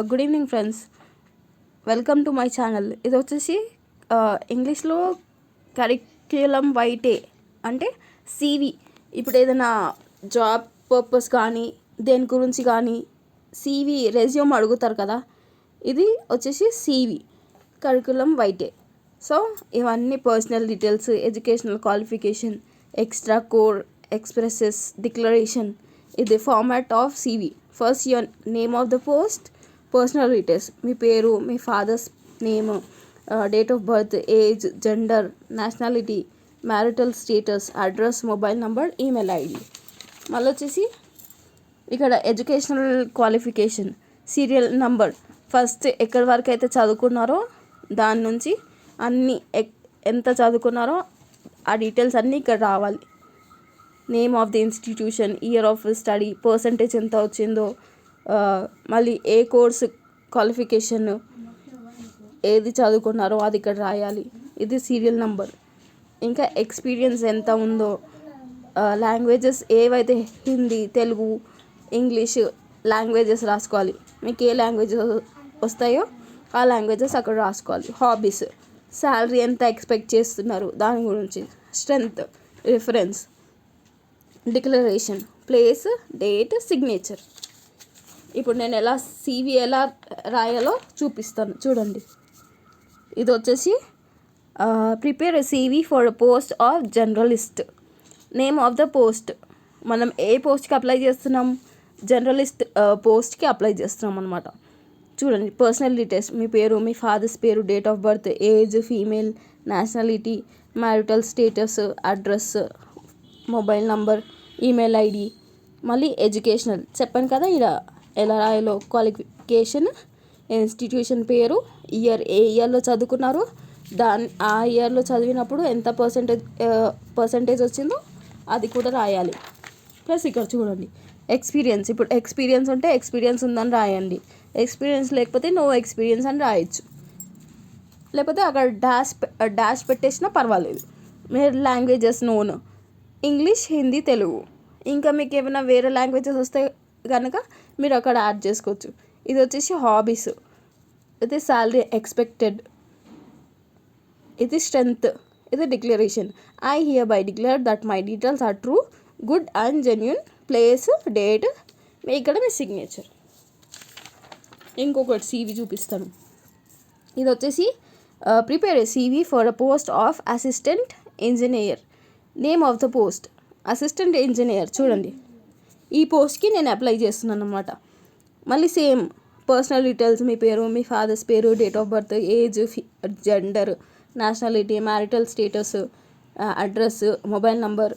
Good evening friends, welcome to my channel. ఇది వచ్చేసి ఇంగ్లీష్లో కరిక్యులం వైటే అంటే సివి. ఇప్పుడు ఏదైనా జాబ్ పర్పస్ కానీ దేని గురించి కానీ సివి రెజ్యూమ్ అడుగుతారు కదా, ఇది వచ్చేసి సివి కరిక్యులం వైటే. సో ఇవన్నీ personal details, educational qualification, extra core, experiences, declaration, ఇది format of CV. First your name of the post, personal details, మీ పేరు, మీ father's name, date of birth, age, gender, nationality, marital status, address, mobile number, email ID. మళ్ళీ వచ్చేసి ఇక్కడ educational qualification, serial number, first ఎక్కడి వరకు అయితే చదువుకున్నారో దాని నుంచి అన్నీ ఎంత చదువుకున్నారో ఆ డీటెయిల్స్ అన్నీ ఇక్కడ రావాలి. Name of the institution, year of study, percentage ఎంత వచ్చిందో, మళ్ళీ ఏ కోర్స్ క్వాలిఫికేషన్ ఏది చదువుకున్నారో అది ఇక్కడ రాయాలి. ఇది సీరియల్ నంబర్. ఇంకా ఎక్స్పీరియన్స్ ఎంత ఉందో, లాంగ్వేజెస్ ఏవైతే హిందీ, తెలుగు, ఇంగ్లీష్ లాంగ్వేజెస్ రాసుకోవాలి. మీకు ఏ లాంగ్వేజెస్ వస్తాయో ఆ లాంగ్వేజెస్ అక్కడ రాసుకోవాలి. హాబీస్, శాలరీ ఎంత ఎక్స్పెక్ట్ చేస్తున్నారు దాని గురించి, strength, reference, declaration, place, date, signature. ఇప్పుడు నేను సివి ఎలా రాయాలో చూపిస్తాను చూడండి. ఇది వచ్చేసి prepare a CV for post of journalist. Name of the post, మనం ఏ పోస్ట్కి అప్లై చేస్తున్నాం, జర్నలిస్ట్ పోస్ట్కి అప్లై చేస్తున్నాం అనమాట. చూడండి, పర్సనల్ డీటెయిల్స్, మీ పేరు, మీ ఫాదర్స్ పేరు, date of birth, age, female, nationality, marital status, address, mobile number, email ID. మళ్ళీ ఎడ్యుకేషనల్ చెప్పాను కదా ఇలా ఎలా రాయాలో, క్వాలిఫికేషన్, ఇన్స్టిట్యూషన్ పేరు, ఇయర్, ఏ ఇయర్లో చదువుకున్నారు, ఆ ఇయర్లో చదివినప్పుడు ఎంత పర్సంటేజ్ వచ్చిందో అది కూడా రాయాలి. ప్లస్ ఇక్కడ చూడండి ఎక్స్పీరియన్స్, ఇప్పుడు ఎక్స్పీరియన్స్ ఉంటే ఎక్స్పీరియన్స్ ఉందని రాయండి, ఎక్స్పీరియన్స్ లేకపోతే నో ఎక్స్పీరియన్స్ అని రాయొచ్చు, లేకపోతే అక్కడ డాష్ పెట్టేసినా పర్వాలేదు. మీరు languages known, English, Hindi, Telugu. ఇంకా మీకు ఏమైనా వేరే లాంగ్వేజెస్ వస్తే కనుక మీరు అక్కడ యాడ్ చేసుకోవచ్చు. ఇది వచ్చేసి హాబీస్, ఇది శాలరీ ఎక్స్పెక్టెడ్, ఇది స్ట్రెంగ్త్, ఇది declaration. I hereby declare that my details are true, good and genuine, place, date, ఇక్కడ మీ సిగ్నేచర్. ఇంకొకటి సివి చూపిస్తాను. ఇది వచ్చేసి prepare a CV for a post of assistant engineer. Name of the post assistant engineer. చూడండి, ఈ పోస్ట్కి నేను అప్లై చేస్తున్నాను అనమాట. మళ్ళీ సేమ్ పర్సనల్ డీటెయిల్స్, మీ పేరు, మీ ఫాదర్స్ పేరు, date of birth, age, gender, nationality, marital status, address, mobile number,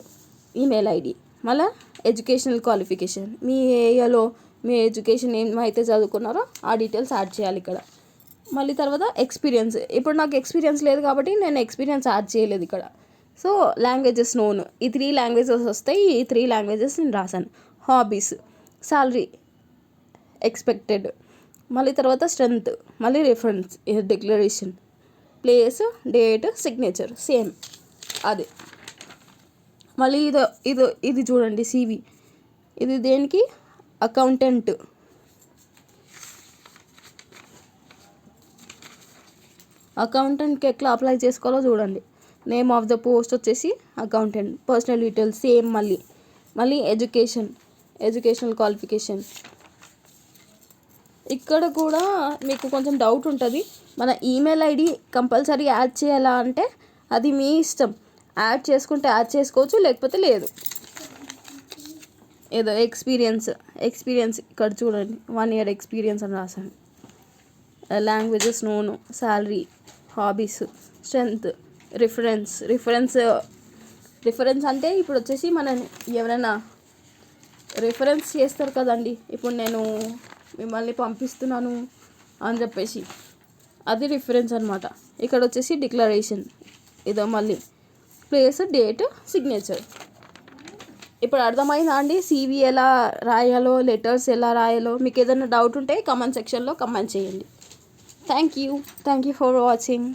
email ID. మళ్ళీ ఎడ్యుకేషనల్ క్వాలిఫికేషన్, మీ ఏరియాలో మీ ఎడ్యుకేషన్ ఏమైతే చదువుకున్నారో ఆ డీటెయిల్స్ యాడ్ చేయాలి ఇక్కడ. మళ్ళీ తర్వాత ఎక్స్పీరియన్స్, ఇప్పుడు నాకు ఎక్స్పీరియన్స్ లేదు కాబట్టి నేను ఎక్స్పీరియన్స్ యాడ్ చేయలేదు ఇక్కడ. సో లాంగ్వేజెస్ నోన్, ఈ 3 లాంగ్వేజెస్ వస్తాయి, ఈ 3 లాంగ్వేజెస్ నేను రాశాను. హాబీస్, శాలరీ ఎక్స్పెక్టెడ్, మళ్ళీ తర్వాత స్ట్రెంగ్త్, మళ్ళీ reference, declaration, place, date, signature same అదే. మళ్ళీ ఇది చూడండి సివి, ఇది దేనికి, అకౌంటెంట్. అకౌంటెంట్కి ఎట్లా అప్లై చేసుకోవాలో చూడండి. నేమ్ ఆఫ్ ద పోస్ట్ వచ్చేసి అకౌంటెంట్, పర్సనల్ డీటెయిల్స్ సేమ్, మళ్ళీ ఎడ్యుకేషనల్ క్వాలిఫికేషన్. ఇక్కడ కూడా మీకు కొంచెం డౌట్ ఉంటుంది, మన ఈమెయిల్ ఐడి కంపల్సరీ యాడ్ చేయాలా అంటే అది మీ ఇష్టం, యాడ్ చేసుకుంటే యాడ్ చేసుకోవచ్చు, లేకపోతే లేదు. ఏదో ఎక్స్పీరియన్స్ ఇక్కడ చూడండి 1 year ఎక్స్పీరియన్స్ అని రాశాను. Languages known, salary, hobbies, strength, reference అంటే ఇప్పుడు వచ్చేసి మనం ఎవరైనా రిఫరెన్స్ చేస్తారు కదండి, ఇప్పుడు నేను మిమ్మల్ని పంపిస్తున్నాను అని చెప్పేసి అది రిఫరెన్స్ అనమాట. ఇక్కడ వచ్చేసి డిక్లరేషన్, ఇదో మళ్ళీ ప్లేస్, డేట్, సిగ్నేచర్. ఇప్పుడు అర్థమైందా అండి సివి ఎలా రాయాలో, లెటర్స్ ఎలా రాయాలో? మీకు ఏదైనా డౌట్ ఉంటే కామెంట్ సెక్షన్లో కామెంట్ చేయండి. Thank you for watching.